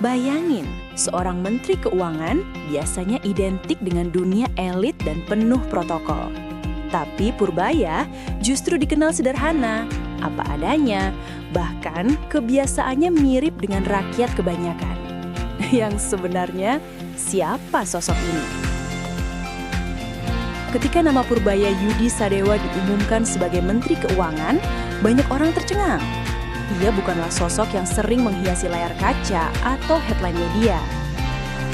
Bayangin, seorang menteri keuangan biasanya identik dengan dunia elit dan penuh protokol. Tapi Purbaya justru dikenal sederhana, apa adanya, bahkan kebiasaannya mirip dengan rakyat kebanyakan. Yang sebenarnya, siapa sosok ini? Ketika nama Purbaya Yudi Sadewa diumumkan sebagai Menteri Keuangan, banyak orang tercengang. Ia bukanlah sosok yang sering menghiasi layar kaca atau headline media.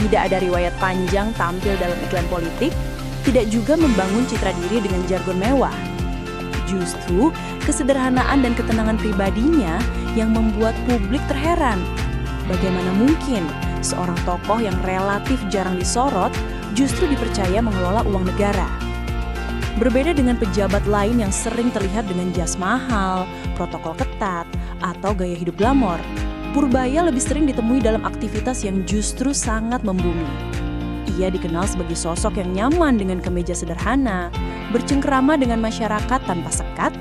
Tidak ada riwayat panjang tampil dalam iklan politik, tidak juga membangun citra diri dengan jargon mewah. Justru, kesederhanaan dan ketenangan pribadinya yang membuat publik terheran. Bagaimana mungkin seorang tokoh yang relatif jarang disorot justru dipercaya mengelola uang negara? Berbeda dengan pejabat lain yang sering terlihat dengan jas mahal, protokol ketat, atau gaya hidup glamor, Purbaya lebih sering ditemui dalam aktivitas yang justru sangat membumi. Ia dikenal sebagai sosok yang nyaman dengan kemeja sederhana, bercengkerama dengan masyarakat tanpa sekat,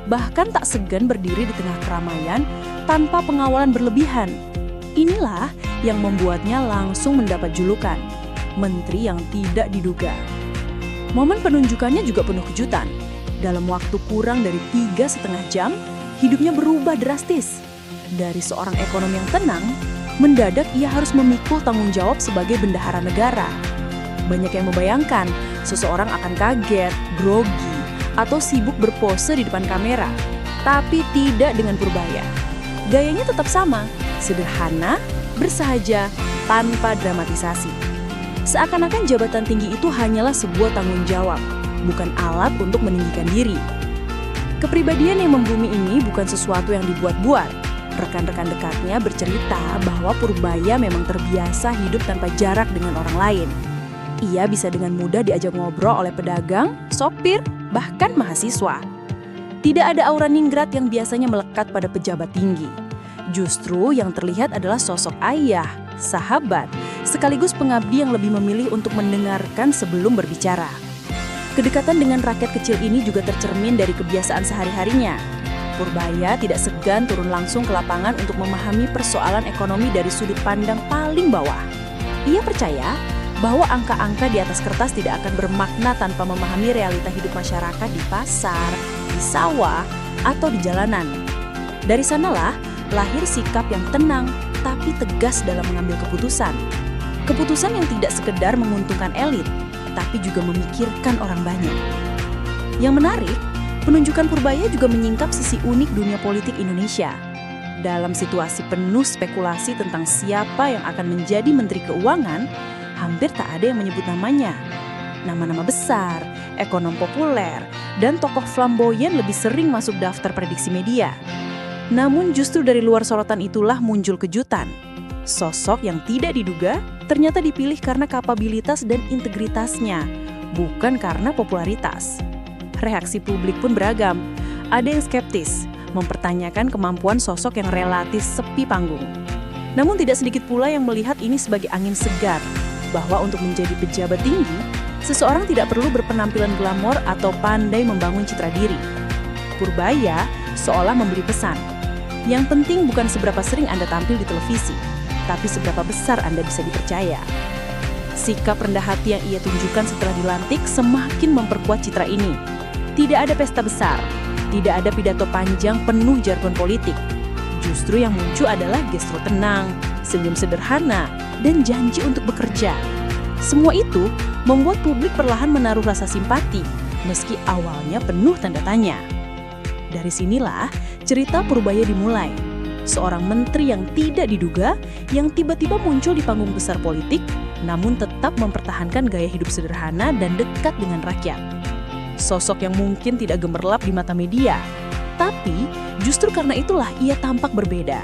bahkan tak segan berdiri di tengah keramaian tanpa pengawalan berlebihan. Inilah yang membuatnya langsung mendapat julukan, Menteri yang tidak diduga. Momen penunjukannya juga penuh kejutan. Dalam waktu kurang dari 3,5 jam, hidupnya berubah drastis. Dari seorang ekonom yang tenang, mendadak ia harus memikul tanggung jawab sebagai bendahara negara. Banyak yang membayangkan seseorang akan kaget, grogi, atau sibuk berpose di depan kamera. Tapi tidak dengan Purbaya. Gayanya tetap sama, sederhana, bersahaja, tanpa dramatisasi. Seakan-akan jabatan tinggi itu hanyalah sebuah tanggung jawab, bukan alat untuk meninggikan diri. Kepribadian yang membumi ini bukan sesuatu yang dibuat-buat. Rekan-rekan dekatnya bercerita bahwa Purbaya memang terbiasa hidup tanpa jarak dengan orang lain. Ia bisa dengan mudah diajak ngobrol oleh pedagang, sopir, bahkan mahasiswa. Tidak ada aura ningrat yang biasanya melekat pada pejabat tinggi. Justru yang terlihat adalah sosok ayah, sahabat, sekaligus pengabdi yang lebih memilih untuk mendengarkan sebelum berbicara. Kedekatan dengan rakyat kecil ini juga tercermin dari kebiasaan sehari-harinya. Purbaya tidak segan turun langsung ke lapangan untuk memahami persoalan ekonomi dari sudut pandang paling bawah. Ia percaya bahwa angka-angka di atas kertas tidak akan bermakna tanpa memahami realita hidup masyarakat di pasar, di sawah, atau di jalanan. Dari sanalah lahir sikap yang tenang tapi tegas dalam mengambil keputusan. Keputusan yang tidak sekedar menguntungkan elit, tapi juga memikirkan orang banyak. Yang menarik, penunjukan Purbaya juga menyingkap sisi unik dunia politik Indonesia. Dalam situasi penuh spekulasi tentang siapa yang akan menjadi Menteri Keuangan, hampir tak ada yang menyebut namanya. Nama-nama besar, ekonom populer, dan tokoh flamboyan lebih sering masuk daftar prediksi media. Namun justru dari luar sorotan itulah muncul kejutan. Sosok yang tidak diduga ternyata dipilih karena kapabilitas dan integritasnya, bukan karena popularitas. Reaksi publik pun beragam. Ada yang skeptis, mempertanyakan kemampuan sosok yang relatif sepi panggung. Namun tidak sedikit pula yang melihat ini sebagai angin segar, bahwa untuk menjadi pejabat tinggi, seseorang tidak perlu berpenampilan glamor atau pandai membangun citra diri. Purbaya seolah memberi pesan. Yang penting bukan seberapa sering Anda tampil di televisi, tapi seberapa besar Anda bisa dipercaya. Sikap rendah hati yang ia tunjukkan setelah dilantik semakin memperkuat citra ini. Tidak ada pesta besar, tidak ada pidato panjang penuh jargon politik. Justru yang muncul adalah gestur tenang, senyum sederhana, dan janji untuk bekerja. Semua itu membuat publik perlahan menaruh rasa simpati, meski awalnya penuh tanda tanya. Dari sinilah cerita Purbaya dimulai. Seorang menteri yang tidak diduga, yang tiba-tiba muncul di panggung besar politik, namun tetap mempertahankan gaya hidup sederhana dan dekat dengan rakyat. Sosok yang mungkin tidak gemerlap di mata media, tapi justru karena itulah ia tampak berbeda.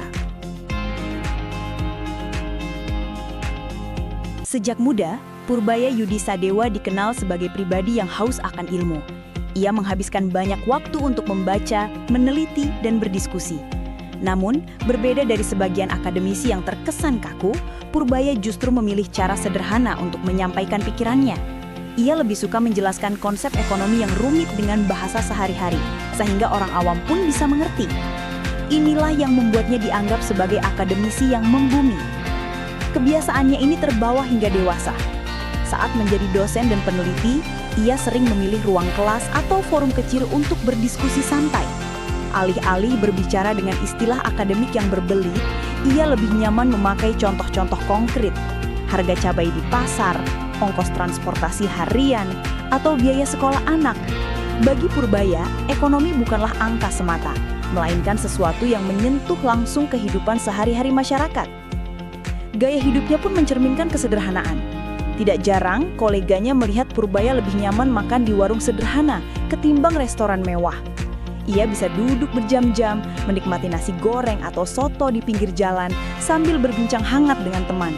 Sejak muda, Purbaya Yudi Sadewa dikenal sebagai pribadi yang haus akan ilmu. Ia menghabiskan banyak waktu untuk membaca, meneliti, dan berdiskusi. Namun, berbeda dari sebagian akademisi yang terkesan kaku, Purbaya justru memilih cara sederhana untuk menyampaikan pikirannya. Ia lebih suka menjelaskan konsep ekonomi yang rumit dengan bahasa sehari-hari, sehingga orang awam pun bisa mengerti. Inilah yang membuatnya dianggap sebagai akademisi yang membumi. Kebiasaannya ini terbawa hingga dewasa. Saat menjadi dosen dan peneliti, ia sering memilih ruang kelas atau forum kecil untuk berdiskusi santai. Alih-alih berbicara dengan istilah akademik yang berbelit, ia lebih nyaman memakai contoh-contoh konkret. Harga cabai di pasar, ongkos transportasi harian, atau biaya sekolah anak. Bagi Purbaya, ekonomi bukanlah angka semata, melainkan sesuatu yang menyentuh langsung kehidupan sehari-hari masyarakat. Gaya hidupnya pun mencerminkan kesederhanaan. Tidak jarang, koleganya melihat Purbaya lebih nyaman makan di warung sederhana ketimbang restoran mewah. Ia bisa duduk berjam-jam, menikmati nasi goreng atau soto di pinggir jalan sambil berbincang hangat dengan teman.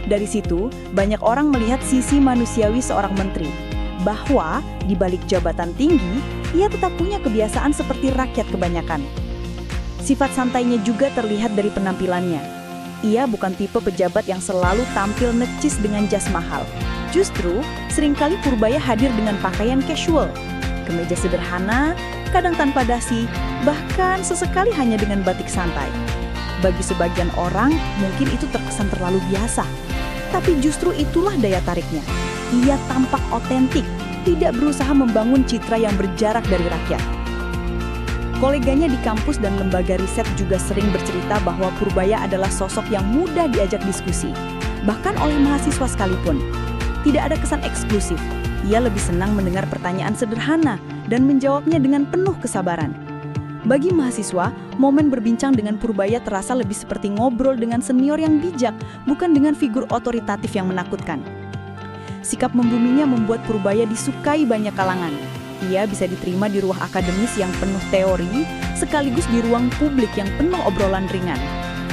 Dari situ, banyak orang melihat sisi manusiawi seorang menteri, bahwa di balik jabatan tinggi, ia tetap punya kebiasaan seperti rakyat kebanyakan. Sifat santainya juga terlihat dari penampilannya. Ia bukan tipe pejabat yang selalu tampil necis dengan jas mahal. Justru, seringkali Purbaya hadir dengan pakaian casual, kemeja sederhana, kadang tanpa dasi, bahkan sesekali hanya dengan batik santai. Bagi sebagian orang, mungkin itu terkesan terlalu biasa. Tapi justru itulah daya tariknya. Ia tampak otentik, tidak berusaha membangun citra yang berjarak dari rakyat. Koleganya di kampus dan lembaga riset juga sering bercerita bahwa Purbaya adalah sosok yang mudah diajak diskusi, bahkan oleh mahasiswa sekalipun. Tidak ada kesan eksklusif, ia lebih senang mendengar pertanyaan sederhana dan menjawabnya dengan penuh kesabaran. Bagi mahasiswa, momen berbincang dengan Purbaya terasa lebih seperti ngobrol dengan senior yang bijak, bukan dengan figur otoritatif yang menakutkan. Sikap membuminya membuat Purbaya disukai banyak kalangan. Ia bisa diterima di ruang akademis yang penuh teori, sekaligus di ruang publik yang penuh obrolan ringan.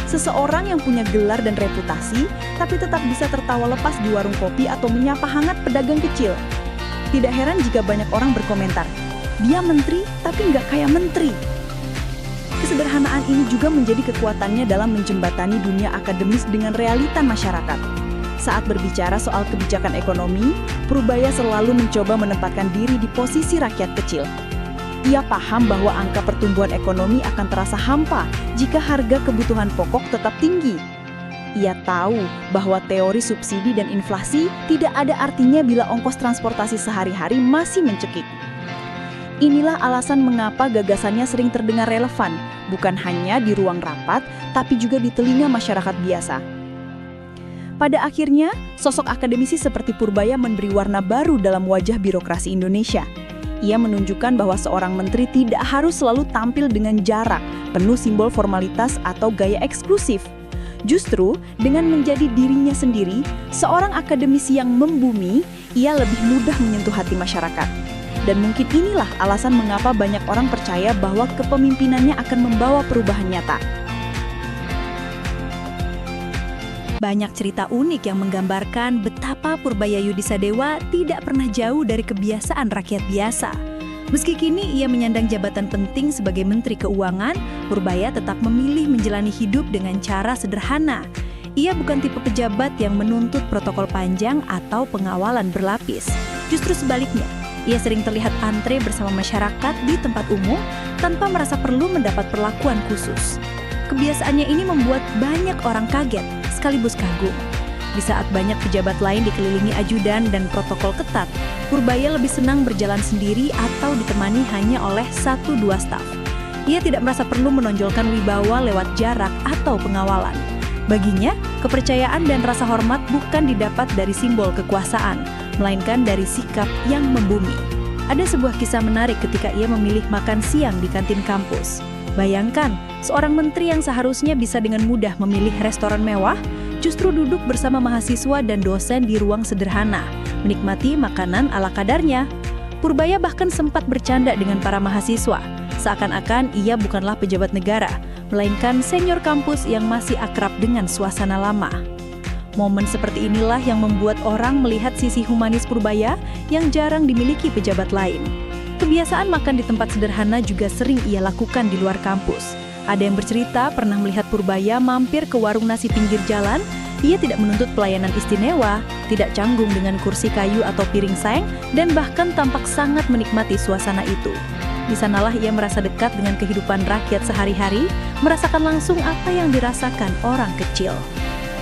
Seseorang yang punya gelar dan reputasi, tapi tetap bisa tertawa lepas di warung kopi atau menyapa hangat pedagang kecil. Tidak heran jika banyak orang berkomentar, dia menteri tapi nggak kayak menteri. Kesederhanaan ini juga menjadi kekuatannya dalam menjembatani dunia akademis dengan realita masyarakat. Saat berbicara soal kebijakan ekonomi, Purbaya selalu mencoba menempatkan diri di posisi rakyat kecil. Ia paham bahwa angka pertumbuhan ekonomi akan terasa hampa jika harga kebutuhan pokok tetap tinggi. Ia tahu bahwa teori subsidi dan inflasi tidak ada artinya bila ongkos transportasi sehari-hari masih mencekik. Inilah alasan mengapa gagasannya sering terdengar relevan, bukan hanya di ruang rapat, tapi juga di telinga masyarakat biasa. Pada akhirnya, sosok akademisi seperti Purbaya memberi warna baru dalam wajah birokrasi Indonesia. Ia menunjukkan bahwa seorang menteri tidak harus selalu tampil dengan jarak, penuh simbol formalitas atau gaya eksklusif. Justru, dengan menjadi dirinya sendiri, seorang akademisi yang membumi, ia lebih mudah menyentuh hati masyarakat. Dan mungkin inilah alasan mengapa banyak orang percaya bahwa kepemimpinannya akan membawa perubahan nyata. Banyak cerita unik yang menggambarkan betapa Purbaya Yudisadewa tidak pernah jauh dari kebiasaan rakyat biasa. Meski kini ia menyandang jabatan penting sebagai Menteri Keuangan, Purbaya tetap memilih menjalani hidup dengan cara sederhana. Ia bukan tipe pejabat yang menuntut protokol panjang atau pengawalan berlapis. Justru sebaliknya, ia sering terlihat antre bersama masyarakat di tempat umum tanpa merasa perlu mendapat perlakuan khusus. Kebiasaannya ini membuat banyak orang kaget, sekaligus kagum. Di saat banyak pejabat lain dikelilingi ajudan dan protokol ketat, Purbaya lebih senang berjalan sendiri atau ditemani hanya oleh 1-2 staf. Ia tidak merasa perlu menonjolkan wibawa lewat jarak atau pengawalan. Baginya, kepercayaan dan rasa hormat bukan didapat dari simbol kekuasaan, melainkan dari sikap yang membumi. Ada sebuah kisah menarik ketika ia memilih makan siang di kantin kampus. Bayangkan, seorang menteri yang seharusnya bisa dengan mudah memilih restoran mewah, justru duduk bersama mahasiswa dan dosen di ruang sederhana, menikmati makanan ala kadarnya. Purbaya bahkan sempat bercanda dengan para mahasiswa, seakan-akan ia bukanlah pejabat negara, melainkan senior kampus yang masih akrab dengan suasana lama. Momen seperti inilah yang membuat orang melihat sisi humanis Purbaya yang jarang dimiliki pejabat lain. Kebiasaan makan di tempat sederhana juga sering ia lakukan di luar kampus. Ada yang bercerita pernah melihat Purbaya mampir ke warung nasi pinggir jalan. Ia tidak menuntut pelayanan istimewa, tidak canggung dengan kursi kayu atau piring seng, dan bahkan tampak sangat menikmati suasana itu. Di sanalah ia merasa dekat dengan kehidupan rakyat sehari-hari, merasakan langsung apa yang dirasakan orang kecil.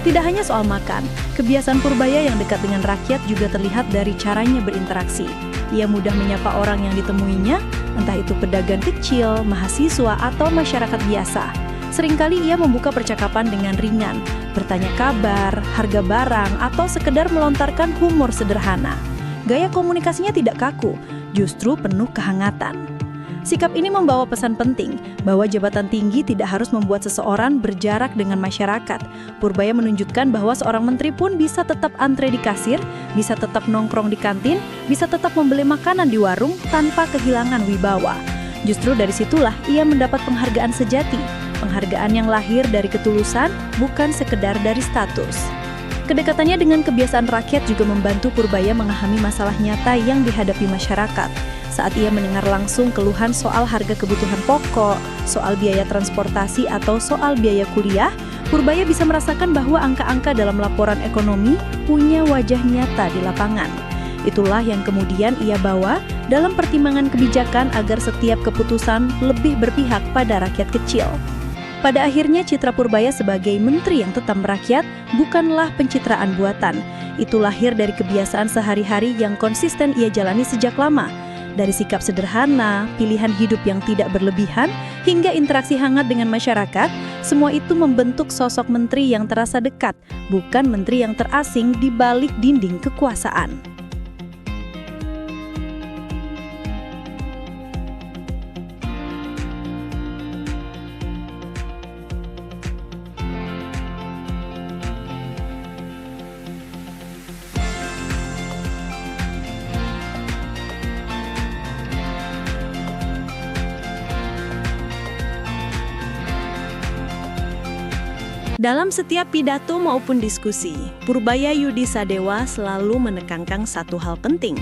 Tidak hanya soal makan, kebiasaan Purbaya yang dekat dengan rakyat juga terlihat dari caranya berinteraksi. Ia mudah menyapa orang yang ditemuinya, entah itu pedagang kecil, mahasiswa, atau masyarakat biasa. Seringkali ia membuka percakapan dengan ringan, bertanya kabar, harga barang, atau sekedar melontarkan humor sederhana. Gaya komunikasinya tidak kaku, justru penuh kehangatan. Sikap ini membawa pesan penting bahwa jabatan tinggi tidak harus membuat seseorang berjarak dengan masyarakat. Purbaya menunjukkan bahwa seorang menteri pun bisa tetap antre di kasir, bisa tetap nongkrong di kantin, bisa tetap membeli makanan di warung tanpa kehilangan wibawa. Justru dari situlah ia mendapat penghargaan sejati, penghargaan yang lahir dari ketulusan, bukan sekedar dari status. Kedekatannya dengan kebiasaan rakyat juga membantu Purbaya memahami masalah nyata yang dihadapi masyarakat. Saat ia mendengar langsung keluhan soal harga kebutuhan pokok, soal biaya transportasi atau soal biaya kuliah, Purbaya bisa merasakan bahwa angka-angka dalam laporan ekonomi punya wajah nyata di lapangan. Itulah yang kemudian ia bawa dalam pertimbangan kebijakan agar setiap keputusan lebih berpihak pada rakyat kecil. Pada akhirnya citra Purbaya sebagai menteri yang tetap merakyat bukanlah pencitraan buatan. Itu lahir dari kebiasaan sehari-hari yang konsisten ia jalani sejak lama. Dari sikap sederhana, pilihan hidup yang tidak berlebihan, hingga interaksi hangat dengan masyarakat, semua itu membentuk sosok menteri yang terasa dekat, bukan menteri yang terasing di balik dinding kekuasaan. Dalam setiap pidato maupun diskusi, Purbaya Yudi Sadewa selalu menekankan satu hal penting.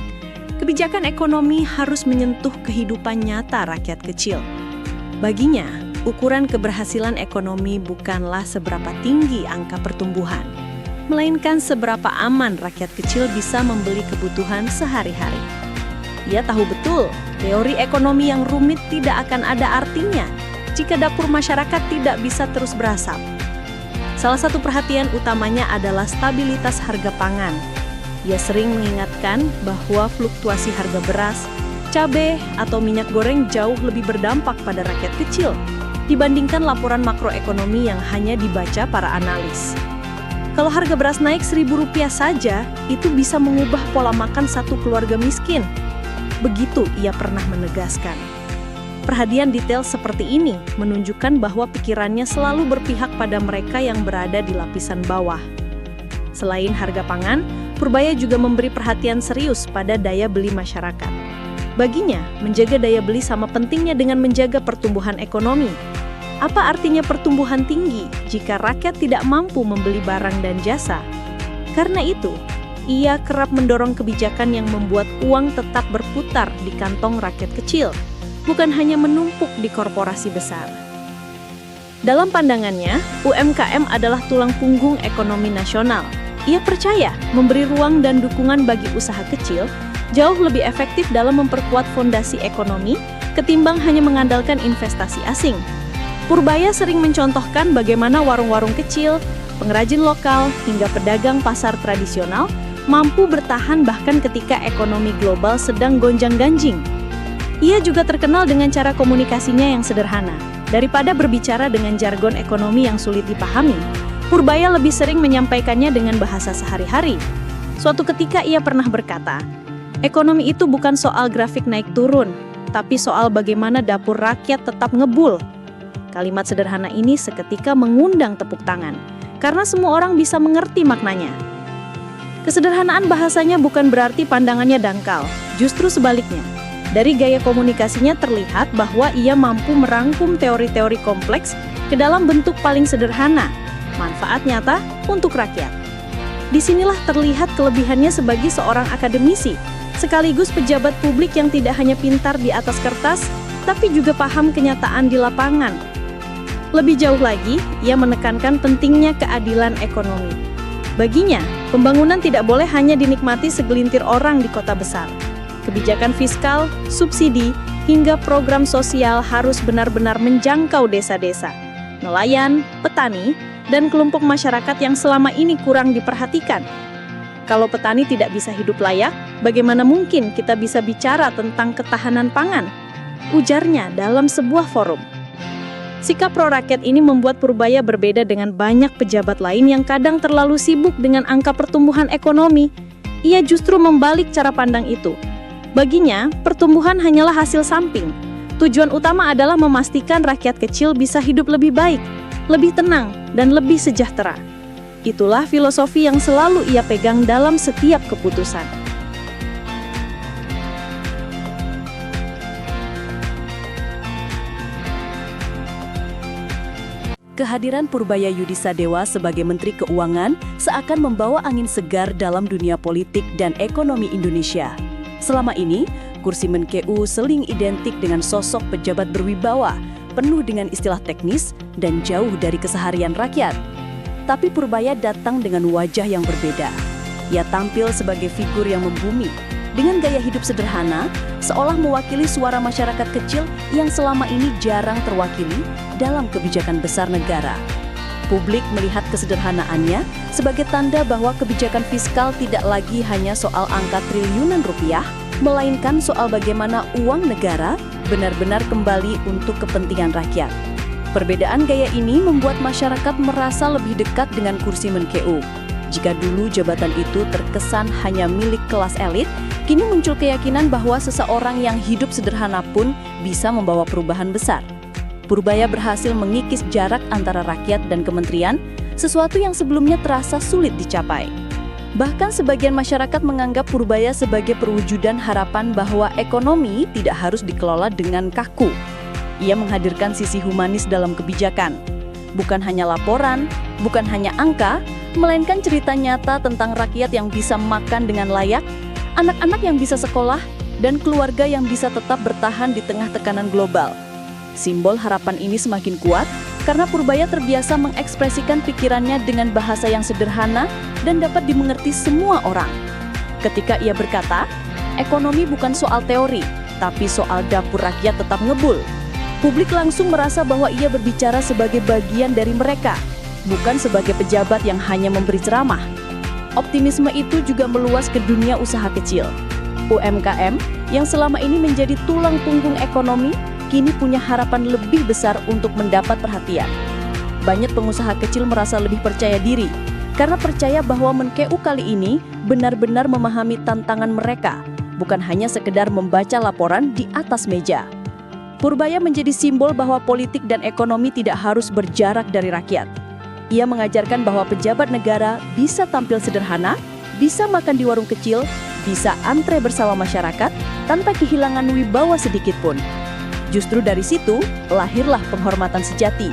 Kebijakan ekonomi harus menyentuh kehidupan nyata rakyat kecil. Baginya, ukuran keberhasilan ekonomi bukanlah seberapa tinggi angka pertumbuhan, melainkan seberapa aman rakyat kecil bisa membeli kebutuhan sehari-hari. Ia tahu betul, teori ekonomi yang rumit tidak akan ada artinya jika dapur masyarakat tidak bisa terus berasap. Salah satu perhatian utamanya adalah stabilitas harga pangan. Ia sering mengingatkan bahwa fluktuasi harga beras, cabai, atau minyak goreng jauh lebih berdampak pada rakyat kecil dibandingkan laporan makroekonomi yang hanya dibaca para analis. Kalau harga beras naik Rp1.000 saja, itu bisa mengubah pola makan satu keluarga miskin. Begitu ia pernah menegaskan. Perhatian detail seperti ini menunjukkan bahwa pikirannya selalu berpihak pada mereka yang berada di lapisan bawah. Selain harga pangan, Purbaya juga memberi perhatian serius pada daya beli masyarakat. Baginya, menjaga daya beli sama pentingnya dengan menjaga pertumbuhan ekonomi. Apa artinya pertumbuhan tinggi jika rakyat tidak mampu membeli barang dan jasa? Karena itu, ia kerap mendorong kebijakan yang membuat uang tetap berputar di kantong rakyat kecil, bukan hanya menumpuk di korporasi besar. Dalam pandangannya, UMKM adalah tulang punggung ekonomi nasional. Ia percaya memberi ruang dan dukungan bagi usaha kecil jauh lebih efektif dalam memperkuat fondasi ekonomi ketimbang hanya mengandalkan investasi asing. Purbaya sering mencontohkan bagaimana warung-warung kecil, pengrajin lokal, hingga pedagang pasar tradisional mampu bertahan bahkan ketika ekonomi global sedang gonjang-ganjing. Ia juga terkenal dengan cara komunikasinya yang sederhana. Daripada berbicara dengan jargon ekonomi yang sulit dipahami, Purbaya lebih sering menyampaikannya dengan bahasa sehari-hari. Suatu ketika ia pernah berkata, ekonomi itu bukan soal grafik naik turun, tapi soal bagaimana dapur rakyat tetap ngebul. Kalimat sederhana ini seketika mengundang tepuk tangan, karena semua orang bisa mengerti maknanya. Kesederhanaan bahasanya bukan berarti pandangannya dangkal, justru sebaliknya. Dari gaya komunikasinya terlihat bahwa ia mampu merangkum teori-teori kompleks ke dalam bentuk paling sederhana, manfaat nyata untuk rakyat. Disinilah terlihat kelebihannya sebagai seorang akademisi, sekaligus pejabat publik yang tidak hanya pintar di atas kertas, tapi juga paham kenyataan di lapangan. Lebih jauh lagi, ia menekankan pentingnya keadilan ekonomi. Baginya, pembangunan tidak boleh hanya dinikmati segelintir orang di kota besar. Kebijakan fiskal, subsidi, hingga program sosial harus benar-benar menjangkau desa-desa, nelayan, petani, dan kelompok masyarakat yang selama ini kurang diperhatikan. Kalau petani tidak bisa hidup layak, bagaimana mungkin kita bisa bicara tentang ketahanan pangan? Ujarnya dalam sebuah forum. Sikap pro-rakyat ini membuat Purbaya berbeda dengan banyak pejabat lain yang kadang terlalu sibuk dengan angka pertumbuhan ekonomi. Ia justru membalik cara pandang itu. Baginya, pertumbuhan hanyalah hasil samping. Tujuan utama adalah memastikan rakyat kecil bisa hidup lebih baik, lebih tenang, dan lebih sejahtera. Itulah filosofi yang selalu ia pegang dalam setiap keputusan. Kehadiran Purbaya Yudisadewa sebagai Menteri Keuangan seakan membawa angin segar dalam dunia politik dan ekonomi Indonesia. Selama ini, kursi Menkeu seling identik dengan sosok pejabat berwibawa, penuh dengan istilah teknis dan jauh dari keseharian rakyat. Tapi Purbaya datang dengan wajah yang berbeda. Ia tampil sebagai figur yang membumi, dengan gaya hidup sederhana, seolah mewakili suara masyarakat kecil yang selama ini jarang terwakili dalam kebijakan besar negara. Publik melihat kesederhanaannya sebagai tanda bahwa kebijakan fiskal tidak lagi hanya soal angka triliunan rupiah, melainkan soal bagaimana uang negara benar-benar kembali untuk kepentingan rakyat. Perbedaan gaya ini membuat masyarakat merasa lebih dekat dengan kursi Menkeu. Jika dulu jabatan itu terkesan hanya milik kelas elit, kini muncul keyakinan bahwa seseorang yang hidup sederhana pun bisa membawa perubahan besar. Purbaya berhasil mengikis jarak antara rakyat dan kementerian, sesuatu yang sebelumnya terasa sulit dicapai. Bahkan sebagian masyarakat menganggap Purbaya sebagai perwujudan harapan bahwa ekonomi tidak harus dikelola dengan kaku. Ia menghadirkan sisi humanis dalam kebijakan. Bukan hanya laporan, bukan hanya angka, melainkan cerita nyata tentang rakyat yang bisa makan dengan layak, anak-anak yang bisa sekolah, dan keluarga yang bisa tetap bertahan di tengah tekanan global. Simbol harapan ini semakin kuat karena Purbaya terbiasa mengekspresikan pikirannya dengan bahasa yang sederhana dan dapat dimengerti semua orang. Ketika ia berkata, ekonomi bukan soal teori, tapi soal dapur rakyat tetap ngebul. Publik langsung merasa bahwa ia berbicara sebagai bagian dari mereka, bukan sebagai pejabat yang hanya memberi ceramah. Optimisme itu juga meluas ke dunia usaha kecil. UMKM yang selama ini menjadi tulang punggung ekonomi, kini punya harapan lebih besar untuk mendapat perhatian. Banyak pengusaha kecil merasa lebih percaya diri, karena percaya bahwa Menkeu kali ini benar-benar memahami tantangan mereka, bukan hanya sekedar membaca laporan di atas meja. Purbaya menjadi simbol bahwa politik dan ekonomi tidak harus berjarak dari rakyat. Ia mengajarkan bahwa pejabat negara bisa tampil sederhana, bisa makan di warung kecil, bisa antre bersama masyarakat tanpa kehilangan wibawa sedikit pun. Justru dari situ lahirlah penghormatan sejati.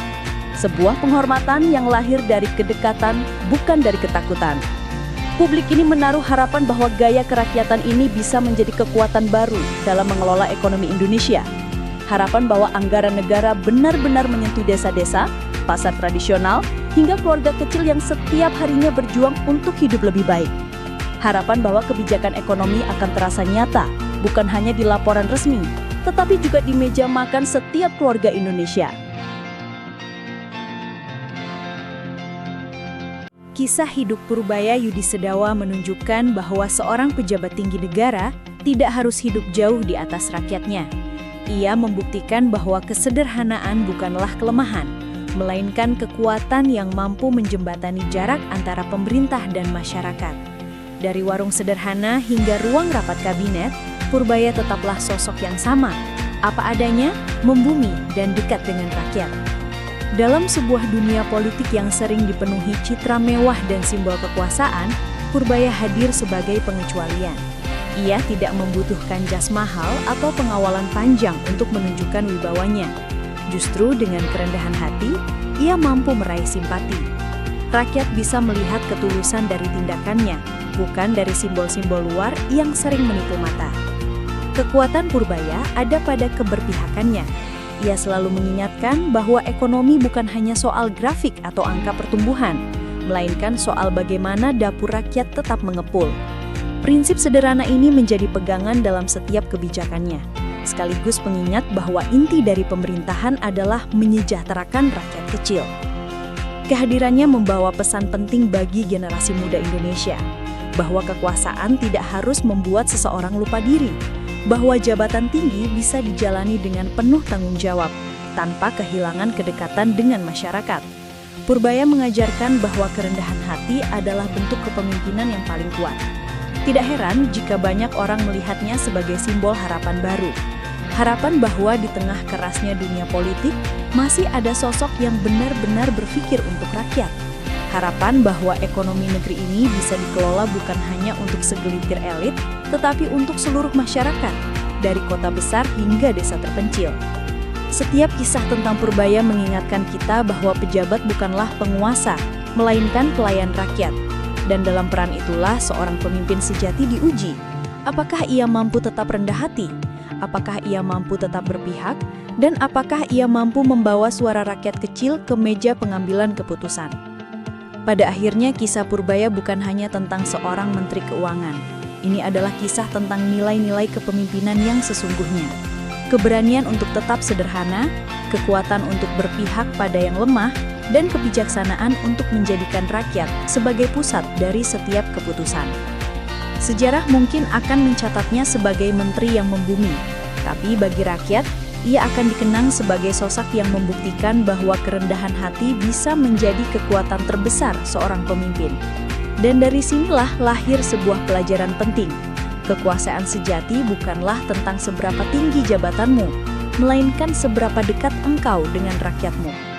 Sebuah penghormatan yang lahir dari kedekatan, bukan dari ketakutan. Publik ini menaruh harapan bahwa gaya kerakyatan ini bisa menjadi kekuatan baru dalam mengelola ekonomi Indonesia. Harapan bahwa anggaran negara benar-benar menyentuh desa-desa, pasar tradisional, hingga keluarga kecil yang setiap harinya berjuang untuk hidup lebih baik. Harapan bahwa kebijakan ekonomi akan terasa nyata, bukan hanya di laporan resmi, tetapi juga di meja makan setiap keluarga Indonesia. Kisah hidup Purbaya Yudisadewa menunjukkan bahwa seorang pejabat tinggi negara tidak harus hidup jauh di atas rakyatnya. Ia membuktikan bahwa kesederhanaan bukanlah kelemahan, melainkan kekuatan yang mampu menjembatani jarak antara pemerintah dan masyarakat. Dari warung sederhana hingga ruang rapat kabinet, Purbaya tetaplah sosok yang sama, apa adanya, membumi dan dekat dengan rakyat. Dalam sebuah dunia politik yang sering dipenuhi citra mewah dan simbol kekuasaan, Purbaya hadir sebagai pengecualian. Ia tidak membutuhkan jas mahal atau pengawalan panjang untuk menunjukkan wibawanya. Justru dengan kerendahan hati, ia mampu meraih simpati. Rakyat bisa melihat ketulusan dari tindakannya, bukan dari simbol-simbol luar yang sering menipu mata. Kekuatan Purbaya ada pada keberpihakannya. Ia selalu mengingatkan bahwa ekonomi bukan hanya soal grafik atau angka pertumbuhan, melainkan soal bagaimana dapur rakyat tetap mengepul. Prinsip sederhana ini menjadi pegangan dalam setiap kebijakannya, sekaligus pengingat bahwa inti dari pemerintahan adalah menyejahterakan rakyat kecil. Kehadirannya membawa pesan penting bagi generasi muda Indonesia, bahwa kekuasaan tidak harus membuat seseorang lupa diri, bahwa jabatan tinggi bisa dijalani dengan penuh tanggung jawab, tanpa kehilangan kedekatan dengan masyarakat. Purbaya mengajarkan bahwa kerendahan hati adalah bentuk kepemimpinan yang paling kuat. Tidak heran jika banyak orang melihatnya sebagai simbol harapan baru. Harapan bahwa di tengah kerasnya dunia politik, masih ada sosok yang benar-benar berpikir untuk rakyat. Harapan bahwa ekonomi negeri ini bisa dikelola bukan hanya untuk segelintir elit, tetapi untuk seluruh masyarakat, dari kota besar hingga desa terpencil. Setiap kisah tentang Purbaya mengingatkan kita bahwa pejabat bukanlah penguasa, melainkan pelayan rakyat. Dan dalam peran itulah seorang pemimpin sejati diuji. Apakah ia mampu tetap rendah hati? Apakah ia mampu tetap berpihak? Dan apakah ia mampu membawa suara rakyat kecil ke meja pengambilan keputusan? Pada akhirnya, kisah Purbaya bukan hanya tentang seorang menteri keuangan. Ini adalah kisah tentang nilai-nilai kepemimpinan yang sesungguhnya. Keberanian untuk tetap sederhana, kekuatan untuk berpihak pada yang lemah, dan kebijaksanaan untuk menjadikan rakyat sebagai pusat dari setiap keputusan. Sejarah mungkin akan mencatatnya sebagai menteri yang membumi, tapi bagi rakyat, ia akan dikenang sebagai sosok yang membuktikan bahwa kerendahan hati bisa menjadi kekuatan terbesar seorang pemimpin. Dan dari sinilah lahir sebuah pelajaran penting. Kekuasaan sejati bukanlah tentang seberapa tinggi jabatanmu, melainkan seberapa dekat engkau dengan rakyatmu.